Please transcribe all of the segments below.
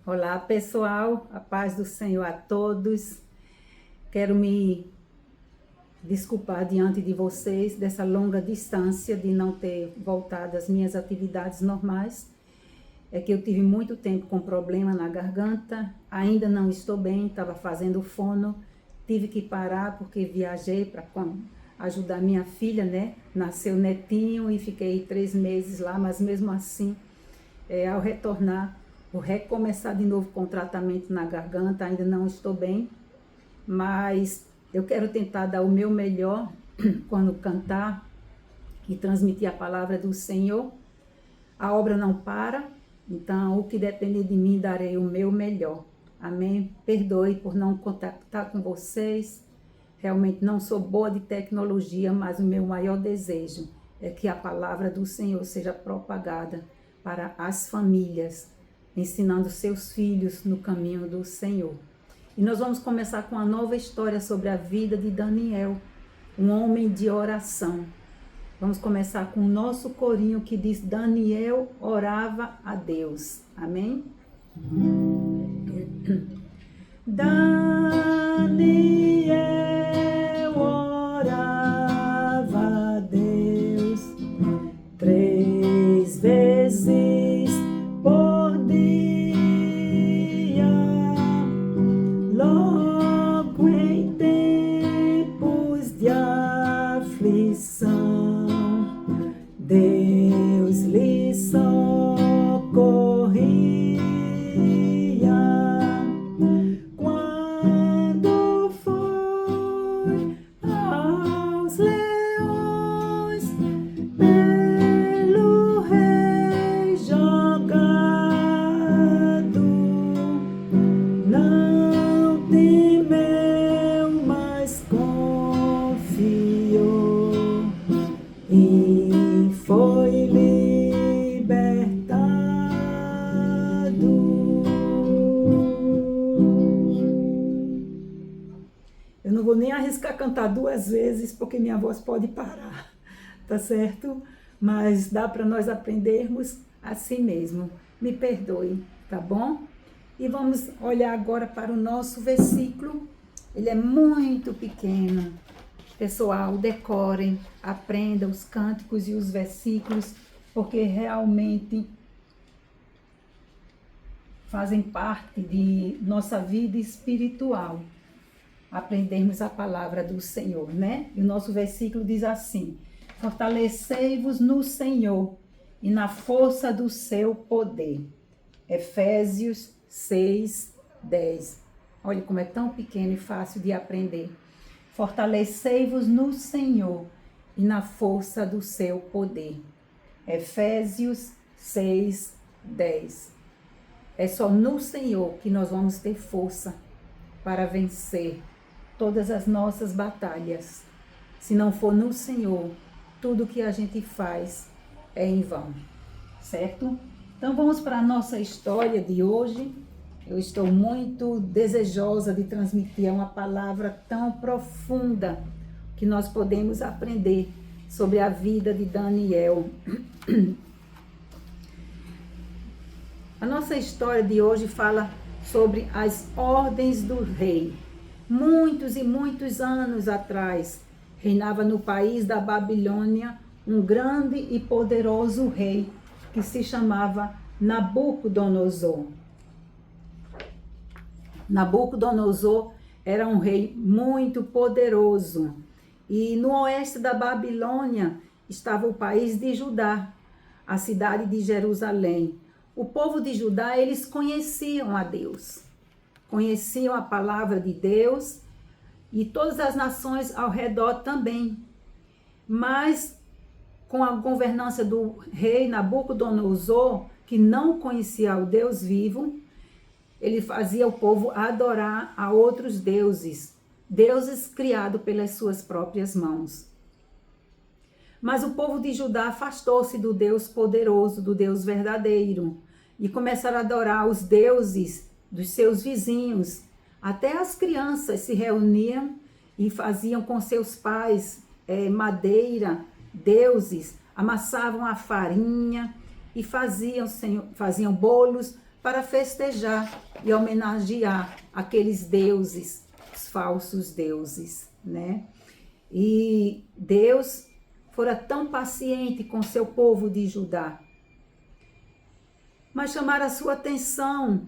Olá pessoal, a paz do Senhor a todos. Quero me desculpar diante de vocês dessa longa distância de não ter voltado às minhas atividades normais. É que eu tive muito tempo com problema na garganta, ainda não estou bem, estava fazendo fono, tive que parar porque viajei para ajudar minha filha, né? Nasceu netinho e fiquei 3 meses lá, mas mesmo assim, ao retornar, vou recomeçar de novo com o tratamento na garganta, ainda não estou bem, mas eu quero tentar dar o meu melhor quando cantar e transmitir a palavra do Senhor. A obra não para, então o que depender de mim darei o meu melhor. Amém? Perdoe por não contactar com vocês. Realmente não sou boa de tecnologia, mas o meu maior desejo é que a palavra do Senhor seja propagada para as famílias, ensinando seus filhos no caminho do Senhor. E nós vamos começar com uma nova história sobre a vida de Daniel, um homem de oração. Vamos começar com o nosso corinho que diz: Daniel orava a Deus. Amém? Daniel orava a Deus 3 vezes por dia, logo em tempos de aflição, Deus lhe socorria. Quando foi aos leões pelo rei jogado, não temeu, mas confiou e foi libertado. Eu não vou nem arriscar cantar 2 vezes, porque minha voz pode parar, tá certo? Mas dá para nós aprendermos assim mesmo. Me perdoe, tá bom? E vamos olhar agora para o nosso versículo. Ele é muito pequeno. Pessoal, decorem, aprendam os cânticos e os versículos, porque realmente fazem parte de nossa vida espiritual. Aprendermos a palavra do Senhor, né? E o nosso versículo diz assim: fortalecei-vos no Senhor e na força do seu poder. Efésios 6, 10. Olha como é tão pequeno e fácil de aprender. Fortalecei-vos no Senhor e na força do seu poder. Efésios 6, 10. É só no Senhor que nós vamos ter força para vencer todas as nossas batalhas. Se não for no Senhor, tudo que a gente faz é em vão, certo? Então vamos para a nossa história de hoje. Eu estou muito desejosa de transmitir uma palavra tão profunda que nós podemos aprender sobre a vida de Daniel. A nossa história de hoje fala sobre as ordens do rei. Muitos e muitos anos atrás, reinava no país da Babilônia um grande e poderoso rei que se chamava Nabucodonosor. Nabucodonosor era um rei muito poderoso. E no oeste da Babilônia estava o país de Judá, a cidade de Jerusalém. O povo de Judá, eles conheciam a Deus, conheciam a palavra de Deus, e todas as nações ao redor também. Mas com a governança do rei Nabucodonosor, que não conhecia o Deus vivo, ele fazia o povo adorar a outros deuses, deuses criados pelas suas próprias mãos. Mas o povo de Judá afastou-se do Deus poderoso, do Deus verdadeiro, e começaram a adorar os deuses dos seus vizinhos. Até as crianças se reuniam e faziam com seus pais madeira, deuses, amassavam a farinha e faziam bolos, para festejar e homenagear aqueles deuses, os falsos deuses, né? E Deus fora tão paciente com seu povo de Judá, mas chamaram a sua atenção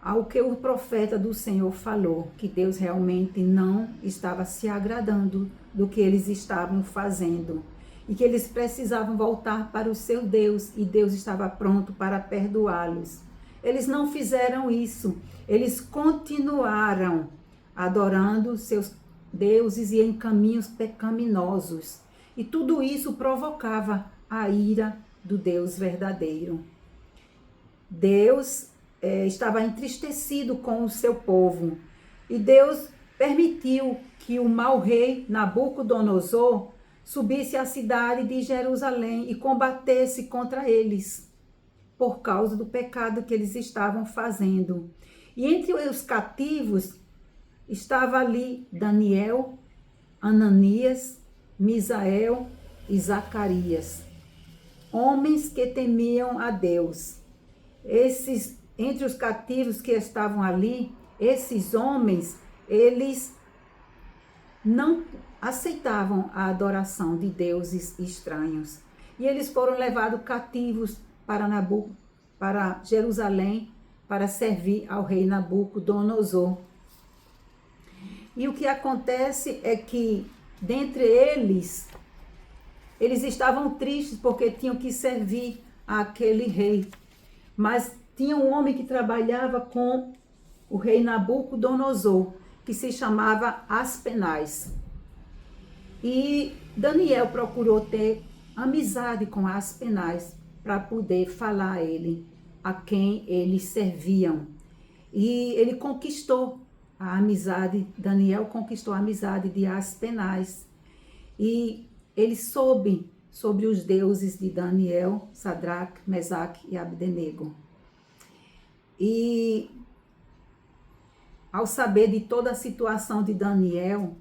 ao que o profeta do Senhor falou, que Deus realmente não estava se agradando do que eles estavam fazendo e que eles precisavam voltar para o seu Deus e Deus estava pronto para perdoá-los. Eles não fizeram isso, eles continuaram adorando seus deuses e em caminhos pecaminosos. E tudo isso provocava a ira do Deus verdadeiro. Deus estava entristecido com o seu povo. E Deus permitiu que o mau rei Nabucodonosor subisse à cidade de Jerusalém e combatesse contra eles, por causa do pecado que eles estavam fazendo. E entre os cativos estava ali Daniel, Ananias, Misael e Zacarias, homens que temiam a Deus. Entre os cativos que estavam ali, esses homens, eles não aceitavam a adoração de deuses estranhos. E eles foram levados cativos para Jerusalém para servir ao rei Nabucodonosor. E o que acontece é que, dentre eles estavam tristes porque tinham que servir àquele rei. Mas tinha um homem que trabalhava com o rei Nabucodonosor, que se chamava Aspenaz. E Daniel procurou ter amizade com Aspenaz para poder falar a ele, a quem eles serviam. E ele conquistou a amizade, Daniel conquistou a amizade de Aspenaz. E ele soube sobre os deuses de Daniel, Sadraque, Mesaque e Abdenego. E ao saber de toda a situação de Daniel,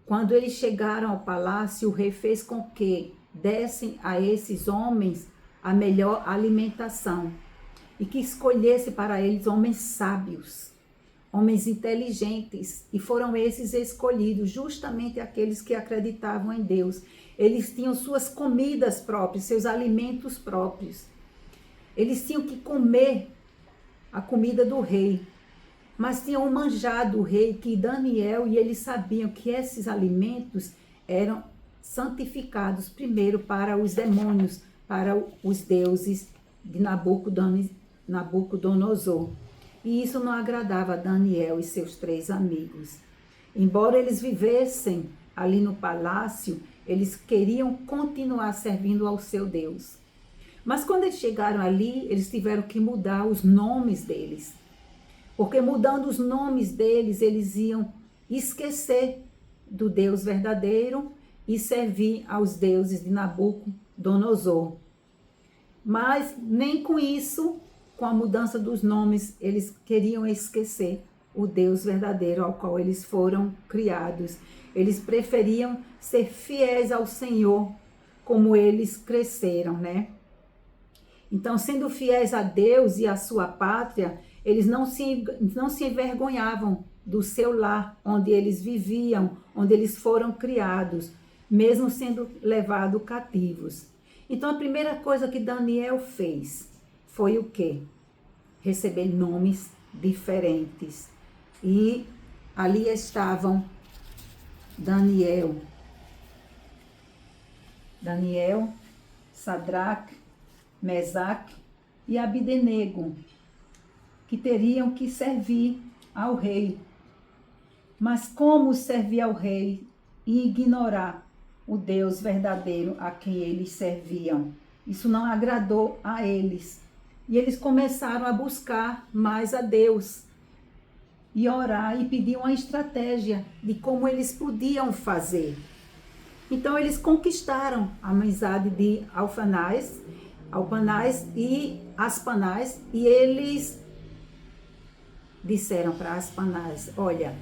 quando eles chegaram ao palácio, o rei fez com que dessem a esses homens a melhor alimentação e que escolhesse para eles homens sábios, homens inteligentes, e foram esses escolhidos, justamente aqueles que acreditavam em Deus. Eles tinham suas comidas próprias, seus alimentos próprios. Eles tinham que comer a comida do rei, mas tinham o manjar do rei, que Daniel e eles sabiam que esses alimentos eram santificados primeiro para os demônios, para os deuses de Nabucodonosor. E isso não agradava a Daniel e seus 3 amigos. Embora eles vivessem ali no palácio, eles queriam continuar servindo ao seu Deus. Mas quando eles chegaram ali, eles tiveram que mudar os nomes deles. Porque mudando os nomes deles, eles iam esquecer do Deus verdadeiro e servir aos deuses de Nabucodonosor. Mas nem com isso, com a mudança dos nomes, eles queriam esquecer o Deus verdadeiro ao qual eles foram criados. Eles preferiam ser fiéis ao Senhor, como eles cresceram, né? Então, sendo fiéis a Deus e à sua pátria, eles não se envergonhavam do seu lar, onde eles viviam, onde eles foram criados, mesmo sendo levados cativos. Então, a primeira coisa que Daniel fez foi o quê? Receber nomes diferentes. E ali estavam Daniel, Sadraque, Mesaque e Abdenego, que teriam que servir ao rei. Mas como servir ao rei e ignorar o Deus verdadeiro a quem eles serviam? Isso não agradou a eles. E eles começaram a buscar mais a Deus e orar e pedir uma estratégia de como eles podiam fazer. Então eles conquistaram a amizade de Alfanás e Aspanás, e eles disseram para Aspanás: olha,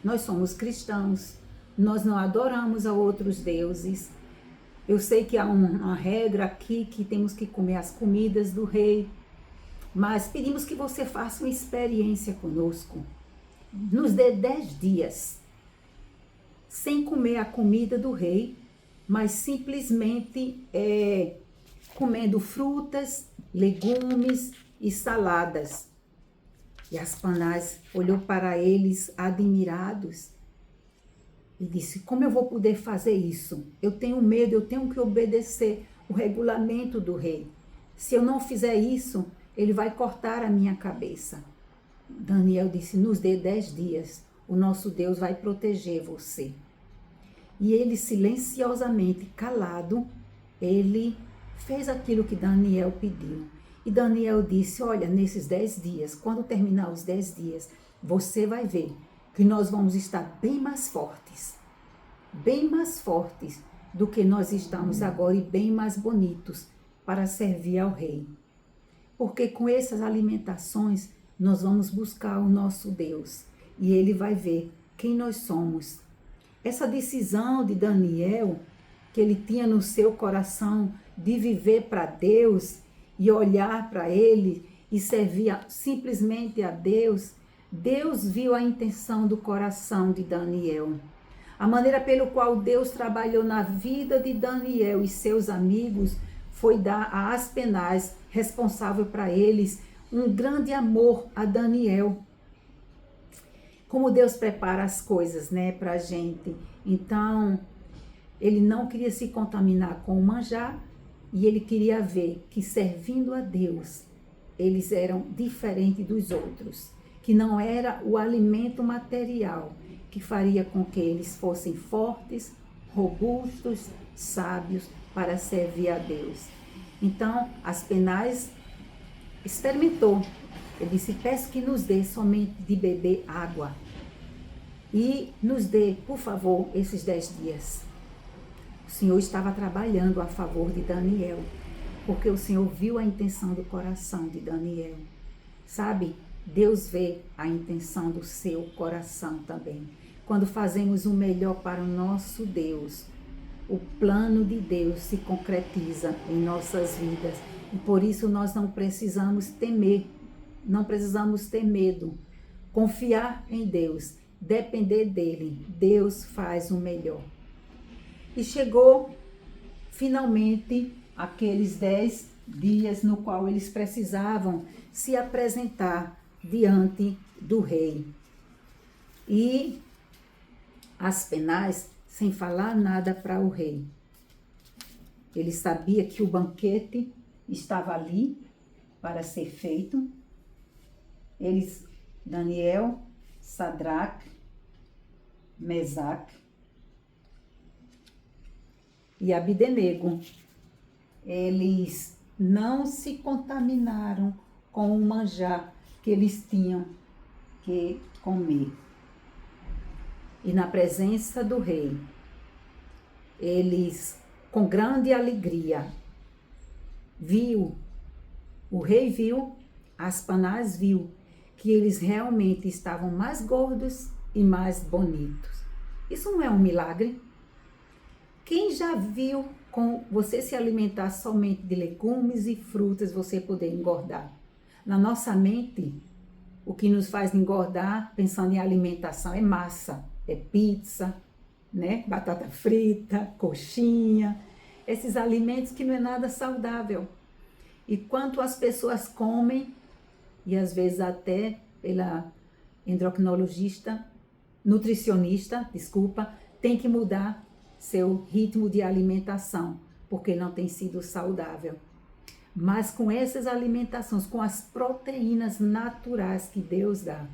nós somos cristãos, nós não adoramos a outros deuses. Eu sei que há uma regra aqui, que temos que comer as comidas do rei, mas pedimos que você faça uma experiência conosco. Nos dê 10 dias sem comer a comida do rei, mas simplesmente comendo frutas, legumes e saladas. E Aspanás olhou para eles admirados e disse: como eu vou poder fazer isso? Eu tenho medo, eu tenho que obedecer o regulamento do rei. Se eu não fizer isso, ele vai cortar a minha cabeça. Daniel disse: nos dê 10 dias, o nosso Deus vai proteger você. E ele silenciosamente, calado, ele fez aquilo que Daniel pediu. E Daniel disse: olha, nesses 10 dias, quando terminar os 10 dias, você vai ver que nós vamos estar bem mais fortes do que nós estamos agora e bem mais bonitos para servir ao rei. Porque com essas alimentações, nós vamos buscar o nosso Deus e ele vai ver quem nós somos. Essa decisão de Daniel, que ele tinha no seu coração de viver para Deus e olhar para ele e servir simplesmente a Deus, Deus viu a intenção do coração de Daniel. A maneira pelo qual Deus trabalhou na vida de Daniel e seus amigos foi dar a Aspenaz, responsável para eles, um grande amor a Daniel. Como Deus prepara as coisas, né, para a gente. Então, ele não queria se contaminar com o manjar e ele queria ver que servindo a Deus, eles eram diferentes dos outros. Que não era o alimento material que faria com que eles fossem fortes, robustos, sábios para servir a Deus. Então, Aspenaz experimentou. Ele disse: peço que nos dê somente de beber água. E nos dê, por favor, esses 10 dias. O Senhor estava trabalhando a favor de Daniel, porque o Senhor viu a intenção do coração de Daniel. Sabe, Deus vê a intenção do seu coração também. Quando fazemos o melhor para o nosso Deus, o plano de Deus se concretiza em nossas vidas. E por isso nós não precisamos temer, não precisamos ter medo. Confiar em Deus, depender dele. Deus faz o melhor. E chegou finalmente aqueles 10 dias no qual eles precisavam se apresentar diante do rei. E Aspenaz, sem falar nada para o rei. Ele sabia que o banquete estava ali para ser feito. Eles, Daniel, Sadraque, Mesaque e Abdenego, eles não se contaminaram com o manjar que eles tinham que comer. E na presença do rei, eles, com grande alegria, o rei viu, Aspenaz viu, que eles realmente estavam mais gordos e mais bonitos. Isso não é um milagre? Quem já viu com você se alimentar somente de legumes e frutas, você poder engordar? Na nossa mente, o que nos faz engordar, pensando em alimentação, é massa, é pizza, né? Batata frita, coxinha, esses alimentos que não é nada saudável. E quanto as pessoas comem, e às vezes até pela nutricionista, tem que mudar seu ritmo de alimentação, porque não tem sido saudável. Mas com essas alimentações, com as proteínas naturais que Deus dá,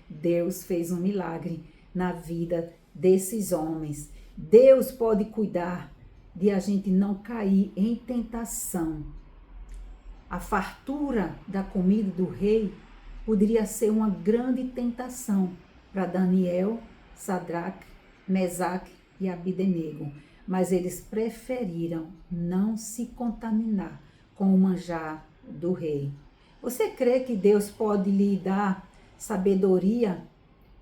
Deus fez um milagre na vida desses homens. Deus pode cuidar de a gente não cair em tentação. A fartura da comida do rei poderia ser uma grande tentação para Daniel, Sadraque, Mesaque e Abdenego, mas eles preferiram não se contaminar com o manjar do rei. Você crê que Deus pode lhe dar sabedoria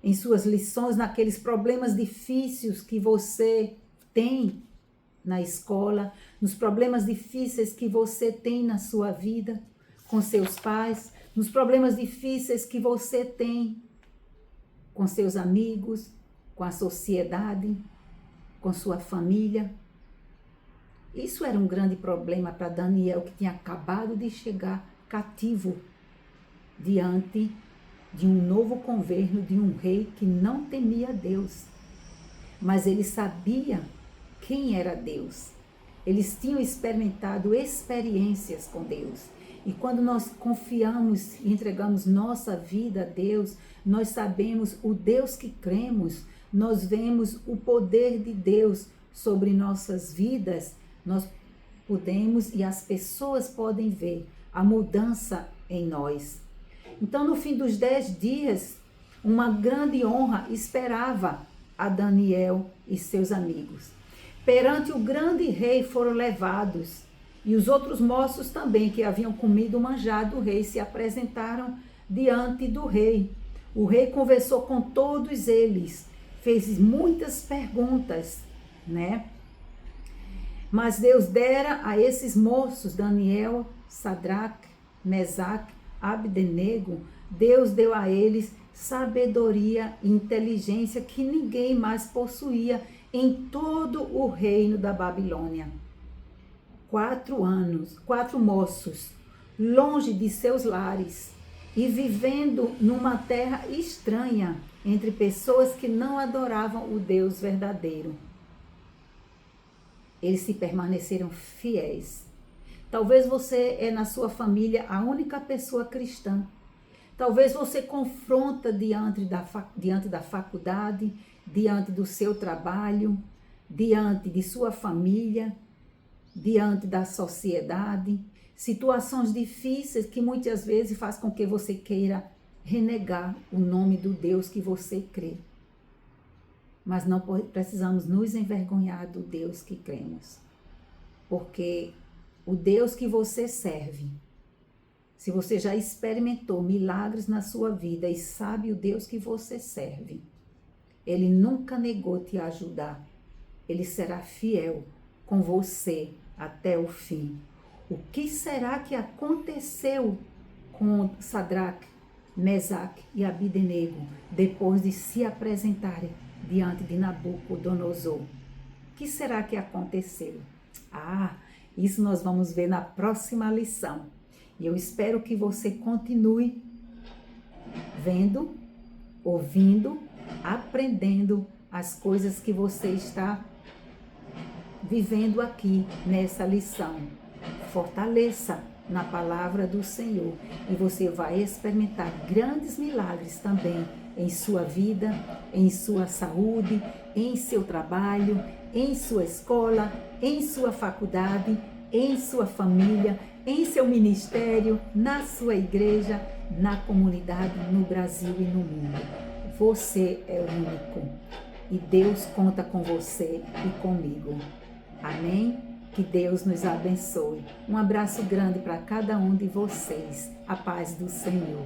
em suas lições, naqueles problemas difíceis que você tem na escola, nos problemas difíceis que você tem na sua vida, com seus pais, nos problemas difíceis que você tem com seus amigos, com a sociedade, com sua família. Isso era um grande problema para Daniel, que tinha acabado de chegar cativo diante de um novo governo, de um rei que não temia Deus. Mas ele sabia quem era Deus. Eles tinham experimentado experiências com Deus. E quando nós confiamos e entregamos nossa vida a Deus, nós sabemos o Deus que cremos, nós vemos o poder de Deus sobre nossas vidas, nós podemos e as pessoas podem ver a mudança em nós. Então, no fim dos 10 dias, uma grande honra esperava a Daniel e seus amigos. Perante o grande rei foram levados, e os outros moços também, que haviam comido o manjar do rei, se apresentaram diante do rei. O rei conversou com todos eles, fez muitas perguntas, né? Mas Deus dera a esses moços, Daniel, Sadraque, Mesaque, Abdenego, Deus deu a eles sabedoria e inteligência que ninguém mais possuía em todo o reino da Babilônia. 4 moços, longe de seus lares e vivendo numa terra estranha, entre pessoas que não adoravam o Deus verdadeiro. Eles se permaneceram fiéis. Talvez você é na sua família a única pessoa cristã. Talvez você confronta diante da faculdade, diante do seu trabalho, diante de sua família, diante da sociedade, situações difíceis que muitas vezes faz com que você queira renegar o nome do Deus que você crê. Mas não precisamos nos envergonhar do Deus que cremos, porque o Deus que você serve, se você já experimentou milagres na sua vida e sabe o Deus que você serve, Ele nunca negou te ajudar. Ele será fiel com você até o fim. O que será que aconteceu com Sadraque, Mesaque e Abdenego depois de se apresentarem diante de Nabucodonosor? O que será que aconteceu? Isso nós vamos ver na próxima lição. E eu espero que você continue vendo, ouvindo, aprendendo as coisas que você está vivendo aqui nessa lição. Fortaleça na palavra do Senhor e você vai experimentar grandes milagres também em sua vida, em sua saúde, em seu trabalho, em sua escola, em sua faculdade, em sua família, em seu ministério, na sua igreja, na comunidade, no Brasil e no mundo. Você é único e Deus conta com você e comigo. Amém? Que Deus nos abençoe. Um abraço grande para cada um de vocês. A paz do Senhor.